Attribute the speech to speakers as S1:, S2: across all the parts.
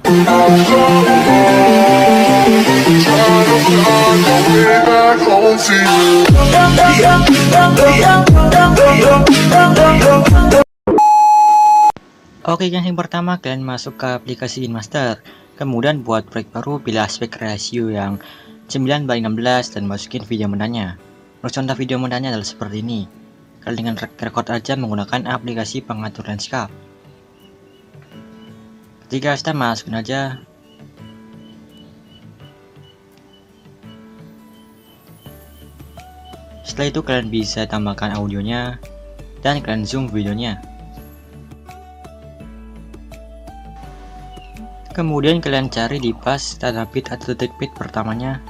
S1: Oke guys, yang pertama kalian masuk ke aplikasi KineMaster, kemudian buat proyek baru pilih aspek rasio yang 9:16 dan masukin video mudanya. Terus contoh video mudanya adalah seperti ini. Kalian dengan record aja menggunakan aplikasi pengatur landscape. Ketika sudah masukin aja. Setelah itu kalian bisa tambahkan audionya dan kalian zoom videonya. Kemudian kalian cari di pas tanda bit atau detik bit pertamanya.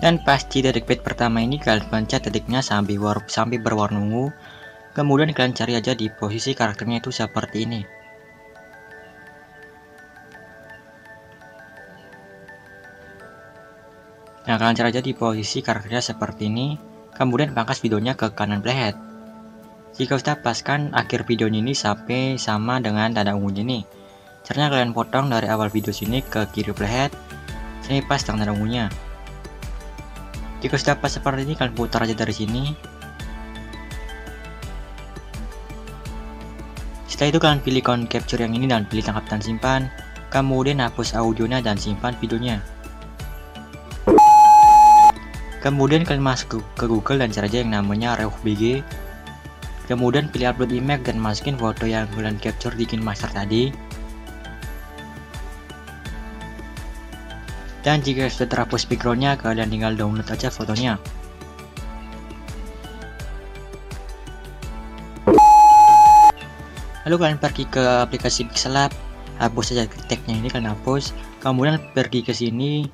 S1: Dan pas di detik bit pertama ini kalian pencet detiknya sampai berwarna ungu. Kemudian kalian cari aja di posisi karakternya itu seperti ini. Nah, kalian cari aja di posisi karakternya seperti ini. Kemudian pangkas videonya ke kanan playhead. Jika sudah paskan akhir video ini sampai sama dengan tanda ungu ini. Caranya kalian potong dari awal video sini ke kiri playhead sampai pas dengan tanda ungunya. Jika sudah pas seperti ini kalian putar aja dari sini. Setelah itu kalian pilih icon capture yang ini dan pilih tangkap dan simpan. Kemudian hapus audionya dan simpan videonya. Kemudian kalian masuk ke Google dan cari aja yang namanya RewBG. Kemudian pilih upload image dan masukin foto yang kalian capture di KineMaster tadi. Dan jika sudah terhapus backgroundnya, kalian tinggal download aja fotonya. Lalu kalian pergi ke aplikasi Pixellab, hapus saja tagnya ini, kalian hapus. Kemudian pergi ke sini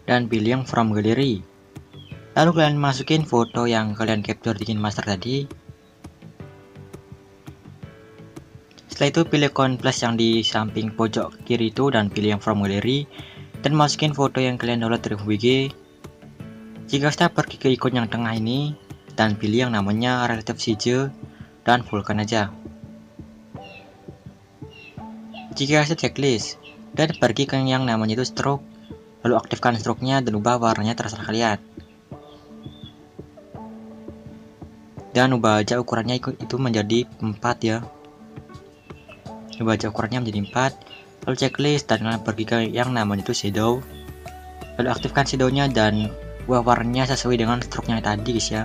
S1: dan pilih yang from gallery. Lalu kalian masukin foto yang kalian capture di KineMaster tadi. Setelah itu pilih icon plus yang di samping pojok kiri itu dan pilih yang from gallery dan masukin foto yang kalian download dari WG. Jika sudah pergi ke ikon yang tengah ini dan pilih yang namanya relative size dan fullkan aja. Jika sudah checklist dan pergi ke yang namanya itu stroke, lalu aktifkan stroke-nya dan ubah warnanya terserah kalian. Dan ubah aja ukurannya itu menjadi 4 ya. Ubah aja ukurannya menjadi 4. Lalu checklist dan kalian pergi ke yang namanya itu shadow. Lalu aktifkan shadownya dan ubah warnanya sesuai dengan stroke-nya tadi guys ya.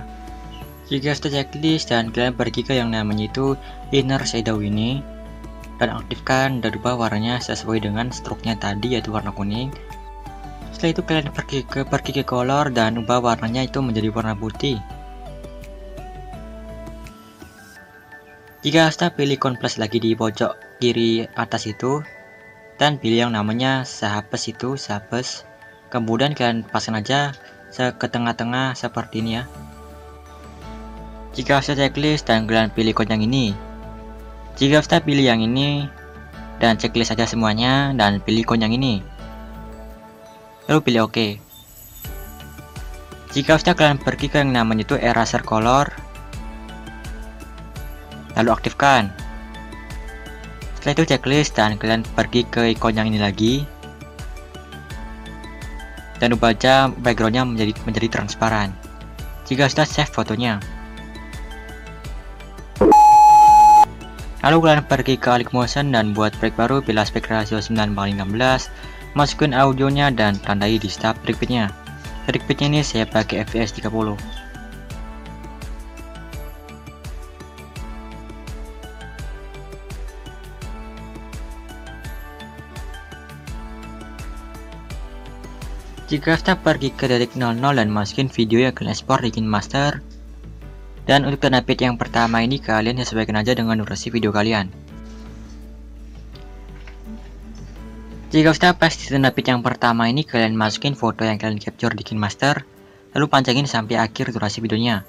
S1: Jika sudah checklist dan kalian pergi ke yang namanya itu inner shadow ini dan aktifkan dan ubah warnanya sesuai dengan stroke-nya tadi yaitu warna kuning. Setelah itu kalian pergi ke color dan ubah warnanya itu menjadi warna putih. Jika sudah pilih icon plus lagi di pojok kiri atas itu dan pilih yang namanya sahapes itu sahapes. Kemudian kalian pasang aja ke tengah-tengah seperti ini ya. Jika sudah checklist dan kalian pilih icon yang ini. Jika sudah pilih yang ini dan checklist saja semuanya dan pilih icon yang ini. Lalu pilih OK. Jika sudah kalian pergi ke yang namanya itu eraser color. Lalu aktifkan. Setelah itu checklist dan kalian pergi ke ikon yang ini lagi dan ubah aja backgroundnya menjadi transparan. Jika sudah, save fotonya. Lalu kalian pergi ke Alik Motion dan buat proyek baru, pilih aspek rasio 9:16, masukin audionya dan tandai di stop tripitnya. Tripitnya ini saya pakai fps 30. Jika sudah pergi ke detik 00 dan masukin video yang kalian export di KineMaster. Dan untuk tanda bit yang pertama ini kalian sesuaikan aja dengan durasi video kalian. Jika sudah pas di tanda bit yang pertama ini kalian masukin foto yang kalian capture di KineMaster. Lalu panjangin sampai akhir durasi videonya.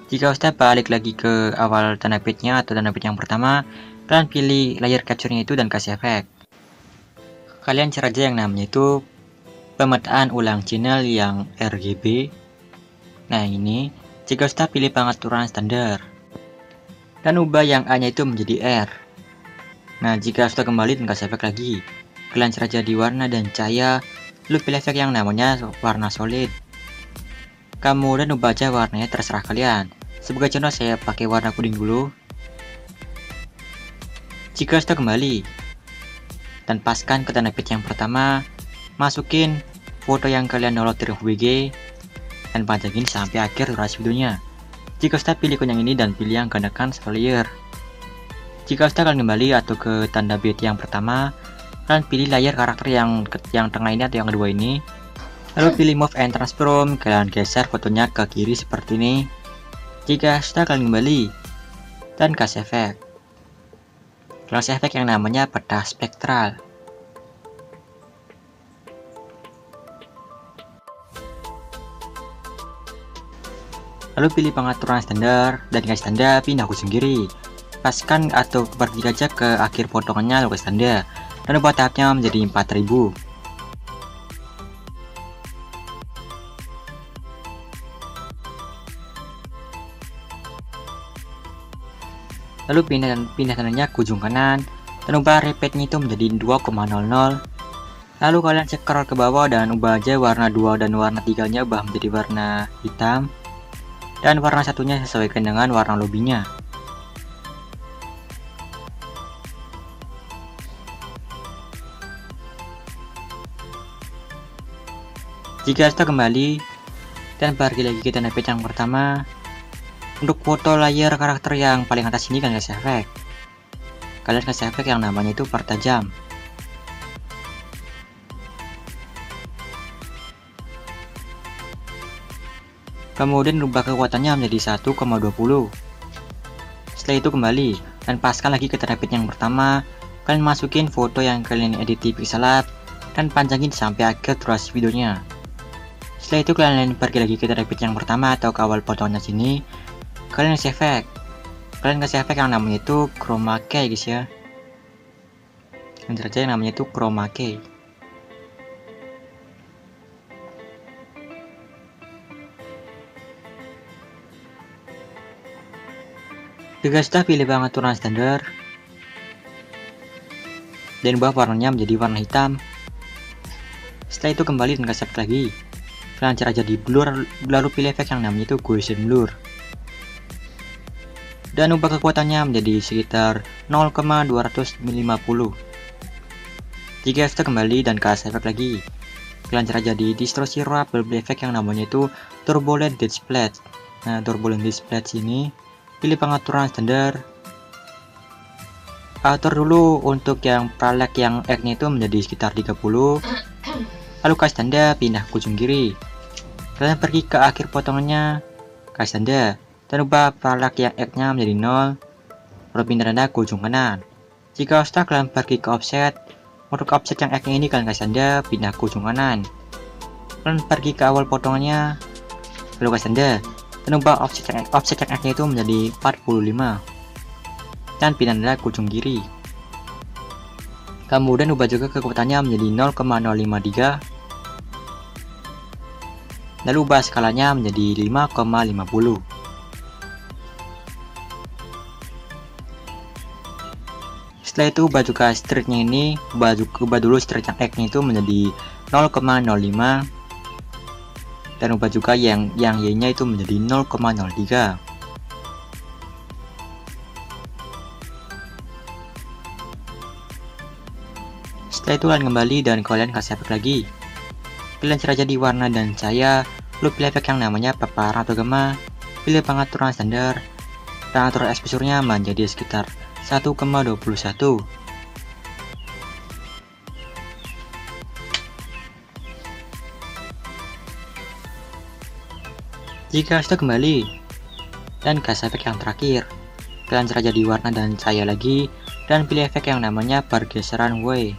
S1: Jika sudah balik lagi ke awal tanda bitnya atau tanda bit yang pertama, kalian pilih layer capture-nya itu dan kasih efek. Kalian cari aja yang namanya itu pemetaan ulang channel yang RGB. Nah ini, jika sudah pilih pengaturan standar. dan ubah yang A-nya itu menjadi R. Nah, jika sudah kembali dan kasih efek lagi, kalian saja di warna dan cahaya, lalu pilih efek yang namanya warna solid. Kemudian ubah aja warnanya, terserah kalian. Sebagai contoh saya pakai warna kuning dulu. Jika sudah kembali dan paskan ke tanda page yang pertama, masukin foto yang kalian download dari HWG dan panjangin sampai akhir durasi videonya. Jika sudah, pilih ikon yang ini dan pilih yang gandakan satu layer. Jika sudah, kalian kembali atau ke tanda bit yang pertama, kalian pilih layer karakter yang tengah ini atau yang kedua ini, lalu pilih move and transform, kalian geser fotonya ke kiri seperti ini. Jika sudah, kalian kembali dan kasih efek. Kasih efek yang namanya peta spektral. Lalu pilih pengaturan standar dan kasih tanda pindah ujung kiri. Paskan atau pergi aja ke akhir potongannya lalu kasih tanda dan ubah tahapnya menjadi 4000. Lalu pindah tandanya ke ujung kanan dan ubah repeatnya itu menjadi 2,00. Lalu kalian scroll ke bawah dan ubah aja warna 2 dan warna 3 nya ubah menjadi warna hitam, dan warna satunya sesuaikan dengan warna lobbynya. Jika sudah kembali dan pergi lagi ke tanda page yang pertama, untuk foto layer karakter yang paling atas ini kalian kasih efek. Kalian kasih efek yang namanya itu pertajam. Kemudian rubah kekuatannya menjadi 1,20. Setelah itu kembali dan paskan lagi ke tanda page yang pertama, kalian masukin foto yang kalian edit di Pixellab dan panjangin sampai akhir durasi videonya. Setelah itu kalian pergi lagi ke tanda page yang pertama atau ke awal potongannya sini, kalian kasih efek. Kalian kasih efek yang namanya itu chroma key guys ya. Nanti aja yang namanya itu chroma key. Jika sudah, pilih pengaturan standar dan ubah warnanya menjadi warna hitam. Setelah itu kembali dan kasih efek lagi. Kalian cari aja di blur, lalu pilih efek yang namanya itu Gaussian blur dan ubah kekuatannya menjadi sekitar 0,250. Jika sudah kembali dan kasih efek lagi, kalian cari aja di distorsi wrap, pilih efek yang namanya itu turbulent display. Nah, turbulent display ini pilih pengaturan standar. Atur dulu untuk yang pralek yang X-nya itu menjadi sekitar 30. Lalu kasih tanda pindah ke ujung kiri. Kalian pergi ke akhir potongannya, kasih tanda dan ubah pralek yang X-nya menjadi 0. Lalu pindah tanda ke ujung kanan. Jika sudah, kalian pergi ke offset. Untuk offset yang X-nya ini kalian kasih tanda pindah ke ujung kanan. Kalian pergi ke awal potongannya, lalu kasih tanda dan ubah offset yang X-nya itu menjadi 45 dan pindah tanda ke ujung kiri. Kemudian ubah juga kekuatannya menjadi 0,053. Lalu ubah skalanya menjadi 5,50. Setelah itu ubah juga streetnya ini, ubah dulu street yang X nya itu menjadi 0,05 dan ubah juga yang Y nya itu menjadi 0,03. Setelah itu kalian kembali dan kalian kasih efek lagi. Kalian cari aja di warna dan cahaya, lalu pilih efek yang namanya paparan atau gamma, pilih pengaturan standar dan atur exposure-nya menjadi sekitar 1,21. Jika sudah kembali dan kasih efek yang terakhir, kalian cari aja di warna dan cahaya lagi dan pilih efek yang namanya pergeseran Y.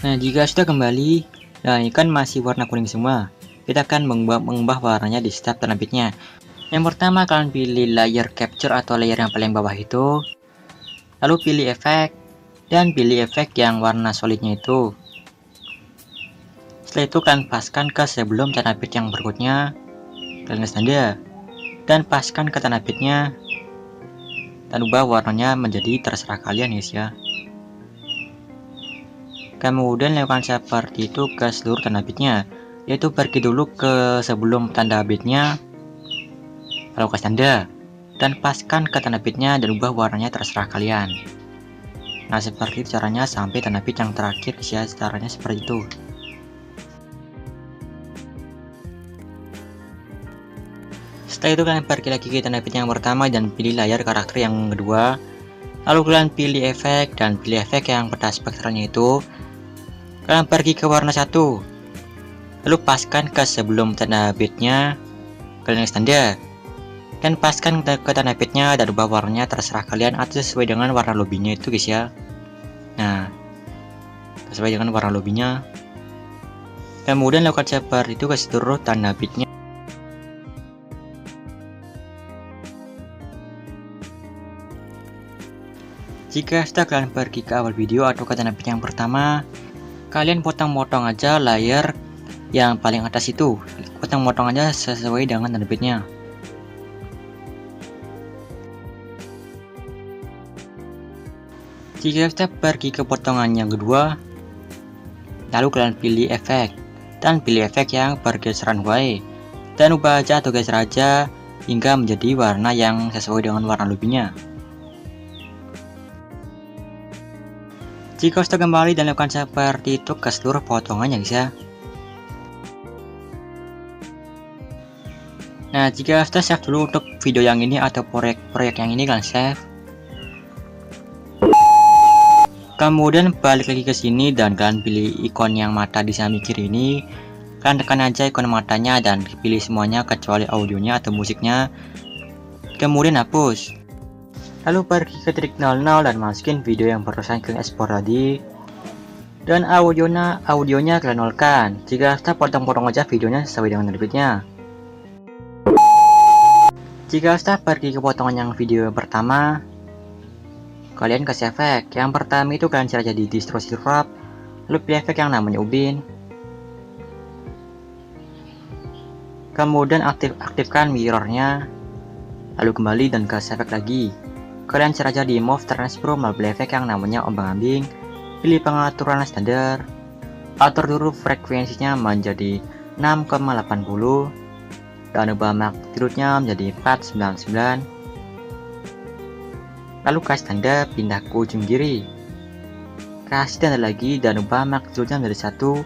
S1: Nah, jika sudah kembali, nah ini kan masih warna kuning semua. Kita akan mengubah warnanya di setiap tanda bitnya. Yang pertama, kalian pilih layer capture atau layer yang paling bawah itu. Lalu pilih efek dan pilih efek yang warna solidnya itu. Setelah itu kalian paskan ke sebelum tanda bit yang berikutnya, kalian gas tanda, dan paskan ke tanda bitnya, dan ubah warnanya menjadi terserah kalian guys ya. Kemudian lakukan seperti itu ke seluruh tanda bitnya, yaitu pergi dulu ke sebelum tanda bitnya, lalu gas tanda, dan paskan ke tanda bitnya dan ubah warnanya terserah kalian. Nah seperti itu caranya sampai tanda bit yang terakhir guys ya, caranya seperti itu. Setelah itu kalian pergi lagi ke tanda bit yang pertama dan pilih layar karakter yang kedua. Lalu kalian pilih efek dan pilih efek yang peta spektralnya itu. Kalian pergi ke warna 1. Lalu paskan ke sebelum tanda bitnya. Kalian gas tanda. Dan paskan ke tanda bitnya dan ubah warnanya terserah kalian atau sesuai dengan warna lobbynya itu guys ya. Nah, sesuai dengan warna lobbynya. Kemudian lakukan seperti itu ke seluruh tanda bitnya. Jika sudah kalian pergi ke awal video atau ke tanda bit yang pertama, kalian potong-potong aja layar yang paling atas itu. Potong-potong aja sesuai dengan tanda bitnya. Jika kita pergi ke potongan yang kedua, lalu kalian pilih efek dan pilih efek yang pergeseran Y dan ubah aja atau geser aja hingga menjadi warna yang sesuai dengan warna lobbynya. Jika sudah kembali dan lakukan seperti itu ke seluruh potongannya guys ya. Nah jika sudah save dulu untuk video yang ini atau proyek yang ini kalian save. Kemudian balik lagi ke sini dan kalian pilih ikon yang mata di samping kiri ini. Kalian tekan aja ikon matanya dan pilih semuanya kecuali audionya atau musiknya. Kemudian hapus. Lalu pergi ke titik 00 dan masukin video yang barusan kalian ekspor tadi. Dan audionya kalian nolkan. Jika sudah potong-potong aja videonya sesuai dengan terbitnya. Jika sudah pergi ke potongan yang video pertama, kalian kasih efek. Yang pertama itu kalian cari jadi distorsi crop, lalu pilih efek yang namanya ubin. Kemudian aktifkan mirrornya, lalu kembali dan kasih efek lagi. Kalian cari aja di move transform, lalu pilih efek yang namanya ombang-ambing. Pilih pengaturan standar, atur dulu frekuensinya menjadi 6,80 dan ubah magnitudenya menjadi 499. Lalu kasih tanda pindah ke ujung kiri. Kasih tanda lagi dan ubah magnitudenya menjadi 1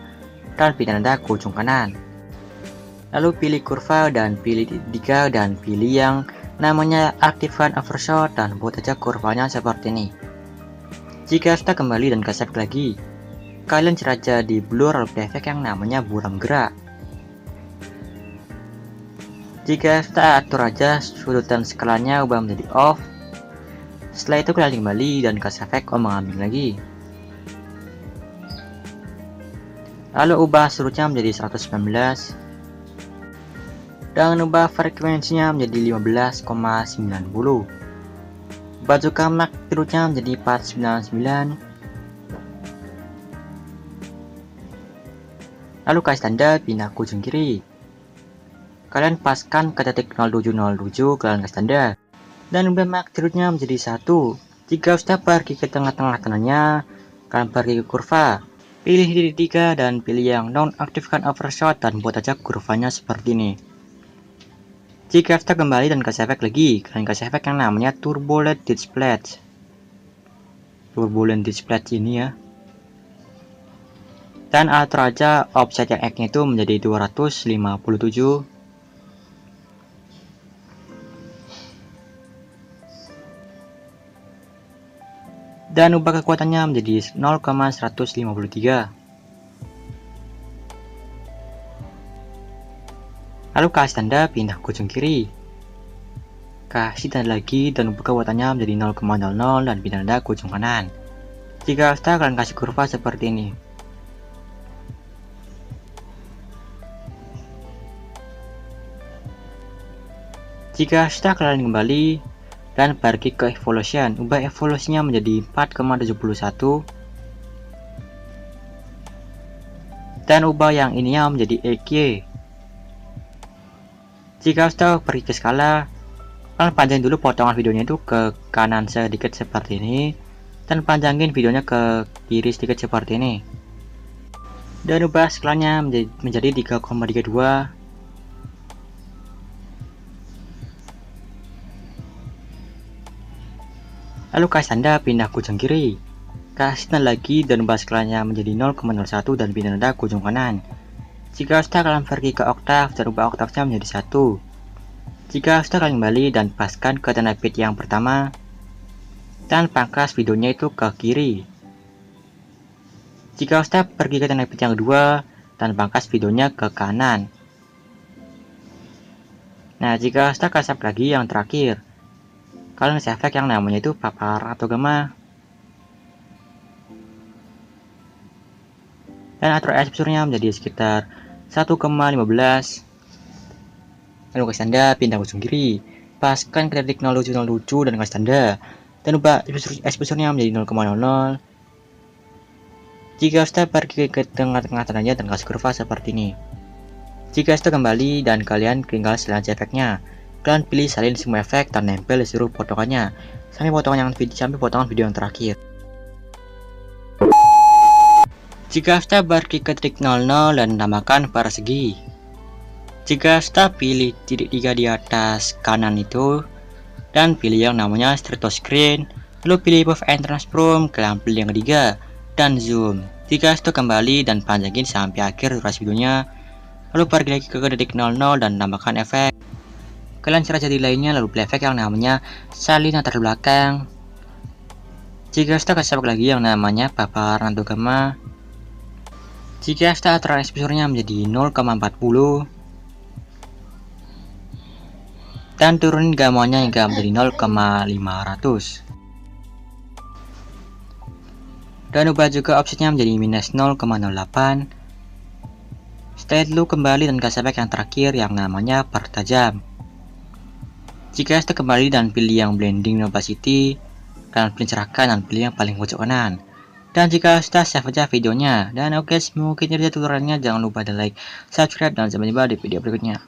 S1: dan pindah tanda ke ujung kanan. Lalu pilih kurva dan pilih 3 dan pilih yang namanya aktifkan overshot dan buat aja kurvanya seperti ini. Jika sudah kembali dan kasih efek lagi, kalian cari aja di blur lalu pilih efek yang namanya buram gerak. Jika sudah atur aja sudut dan skalanya ubah menjadi off. Setelah itu kalian kembali dan kasih efek ombang-ambing lagi. Lalu ubah sudutnya menjadi 119 dan ubah frekuensinya menjadi 15,90. Bajukan magnitudenya menjadi 499. Lalu kasih tanda pindah ke ujung kiri. Kalian paskan ke titik 0707, kalian kasih tanda dan ubah magnitudenya menjadi 1. Jika sudah pergi ke tengah-tengah kanannya, kalian pergi ke kurva, pilih titik 3 dan pilih yang non-aktifkan overshot dan buat aja kurvanya seperti ini. Jika sudah kembali dan kasih efek lagi, kalian kasih efek yang namanya turbulent display. Turbulent display ini ya. Dan atur aja offset yang X-nya itu menjadi 257. Dan ubah kekuatannya menjadi 0,153. Lalu kasih tanda pindah ke ujung kiri. Kasih tanda lagi dan ubah kekuatannya menjadi 0,00 dan pindah tanda ke ujung kanan. Jika sudah kalian kasih kurva seperti ini. Jika sudah kalian kembali dan pergi ke evolution, ubah evolusinya menjadi 4,71. dan ubah yang ininya menjadi EQ. Jika sudah pergi ke skala, kalian panjangin dulu potongan videonya itu ke kanan sedikit seperti ini, dan panjangin videonya ke kiri sedikit seperti ini, dan ubah skalanya menjadi 3,32. Lalu kasih tanda pindah ke ujung kiri, kasih tanda lagi dan ubah skalanya menjadi 0,01 dan pindah tanda ke ujung kanan. Jika sudah, kalian pergi ke oktav dan ubah oktavnya menjadi 1. Jika sudah, kalian kembali dan paskan ke tanda bit yang pertama dan pangkas videonya itu ke kiri. Jika sudah, pergi ke tanda bit yang kedua dan pangkas videonya ke kanan. Nah, jika sudah, kasih lagi yang terakhir, kalian kasih efek yang namanya itu papar atau gema, dan atur exposure-nya menjadi sekitar 1,15. Lalu kasih tanda pindah ujung kiri, paskan ke titik 0 lucu dan kasih tanda, dan ubah exposure-nya menjadi 0,00. Jika sudah, pergi ke tengah-tengah tandanya dan kasih kurva seperti ini. Jika sudah, kembali dan kalian tinggal selanjutnya efeknya. Kalian pilih salin semua efek dan nempel di seluruh potongannya sampai potongan video yang terakhir. Jika sudah, pergi ke titik 00 dan tambahkan persegi. Jika sudah, pilih titik 3 di atas kanan itu dan pilih yang namanya Stereo Screen, lalu pilih Move and Transform, kalian pilih yang ketiga dan zoom. Jika sudah, kembali dan panjangin sampai akhir durasi videonya, lalu pergi lagi ke titik 00 dan tambahkan efek. Kalian cara jadi lainnya, lalu pilih efek yang namanya salin latar belakang. Jika sudah, kasih lagi yang namanya paparan atau gema. Jika sudah, atur exposure-nya menjadi 0,40 dan turunin gamanya hingga menjadi 0,500. Dan ubah juga offsetnya menjadi minus 0,08. Setelah itu kembali dan kasih efek yang terakhir yang namanya pertajam. Jika sudah, kembali dan pilih yang blending opacity, kalian pilih cerahkan dan pilih yang paling pojok kanan. Dan jika sudah, save aja videonya. Dan oke, mungkin itu tutorialnya. Jangan lupa di like, subscribe, dan sampai jumpa di video berikutnya.